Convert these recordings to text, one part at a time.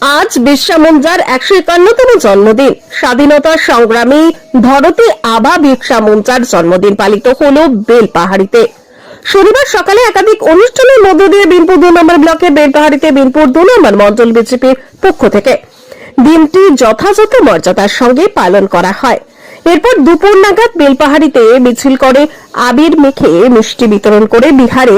আজ বিরসা মুন্ডার 151তম জন্মদিন। স্বাধীনতা সংগ্রামী ধরতী আভা বিরসা মুন্ডার জন্মদিন পালিত হলো বেলপাহাড়িতে। শনিবার সকালে একাধিক অনুষ্ঠানের মধ্য দিয়ে বিনপুর 2 নম্বর ব্লকের বেলপাহাড়িতে বিনপুর 2 নম্বর মণ্ডল বিজেপির পক্ষ থেকে দিনটি যথাযথ মর্যাদার সঙ্গে পালন করা হয়। এরপর দুপুর নাগাদ বেলপাহাড়িতে মিছিল করে আবির মেখে মিষ্টি বিতরণ করে বিহারে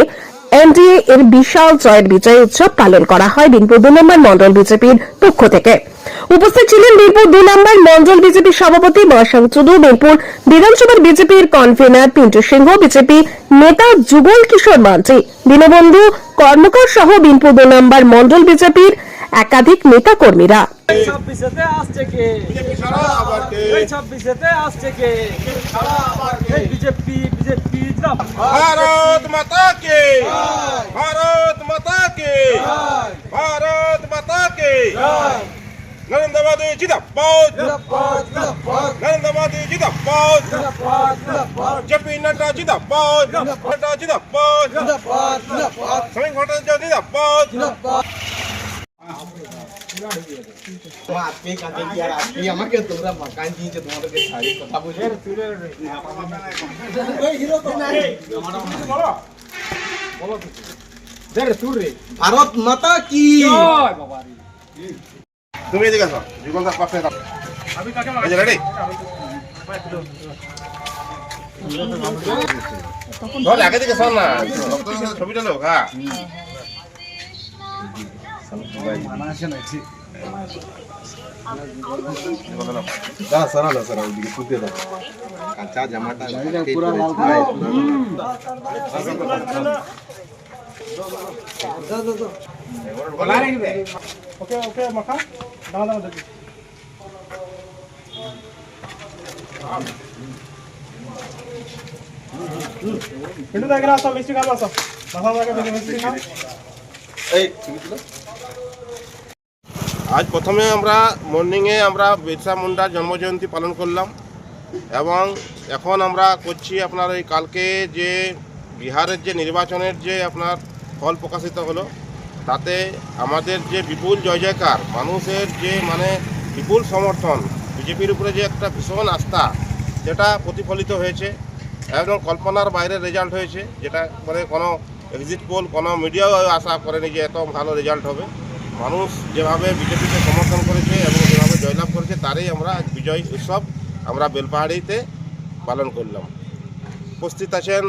এনডিএ এর বিশাল জয়ের বিজয় উৎসব পালন করা হয় বিনপুর 2 নম্বর মণ্ডল বিজেপির পক্ষ থেকে। উপস্থিত ছিলেন বিনপুর 2 নম্বর মণ্ডল বিজেপির সভাপতি মহাশং চুদু, বিনপুর বিধানসভার বিজেপির কনভেনার পিন্টু সিংহ, বিজেপি নেতা যুগল কিশোর মাঝি, দীনবন্ধু কর্মকার সহ বিনপুর 2 নম্বর মণ্ডল বিজেপির একাধিক নেতা কর্মীরা। भारत माता के, भारत माता के, भारत माता के। नरेंद्र मोदी जिंदाबाद, नरेंद्र मोदी जिंदाबाद, जेपी नड्डा जिंदाबाद, नड्डा जिंदाबाद, समीर भट्टाचार्य जिंदाबाद। আমাকে তোমরা মাকান দিয়েছে তোমাদেরকে শাড়ি কথা বলছি ভারত মাতা কি তুমি এদিকে আসো, যুগল দাস পাশে দাও। এই যে রেডি ধর আগে দিকে শোন না, ছবিটা লোক। হ্যাঁ কাঁচা জামাটা ওকে ওকে মাখা দাও দাও দেখি কিন্তু দেখে আসো মিষ্টি খাবো আসো মাথা থেকে মিষ্টি খাও। আজ প্রথমে আমরা মর্নিংয়ে আমরা বিরসা মুন্ডার জন্মজয়ন্তী পালন করলাম এবং এখন আমরা করছি আপনার এই কালকে যে বিহারের যে নির্বাচনের যে আপনার ফল প্রকাশিত হলো তাতে আমাদের যে বিপুল জয় জয়কার, মানুষের যে মানে বিপুল সমর্থন, বিজেপির উপরে যে একটা ভীষণ আস্থা যেটা প্রতিফলিত হয়েছে এবং কল্পনার বাইরে রেজাল্ট হয়েছে, যেটা মানে কোনো এক্সিট পোল কোনো মিডিয়াও আশা করেনি যে এত ভালো রেজাল্ট হবে। মানুষ যেভাবে বিজেপিকে সমর্থন করেছে এবং যেভাবে জয়লাভ করেছে তারই আমরা আজ বিজয় উৎসব আমরা বেলপাহাড়িতে পালন করলাম। উপস্থিত আছেন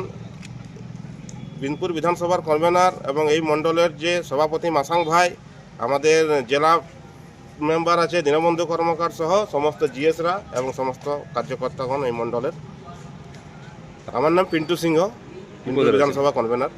বিনপুর বিধানসভার কনভেনার এবং এই মণ্ডলের যে সভাপতি মাসাং ভাই, আমাদের জেলা মেম্বার আছে দীনবন্ধু কর্মকার সহ সমস্ত জিএসরা এবং সমস্ত কার্যকর্তাগণ এই মণ্ডলের। আমার নাম পিন্টু সিংহ, বিনপুর বিধানসভা কনভেনার।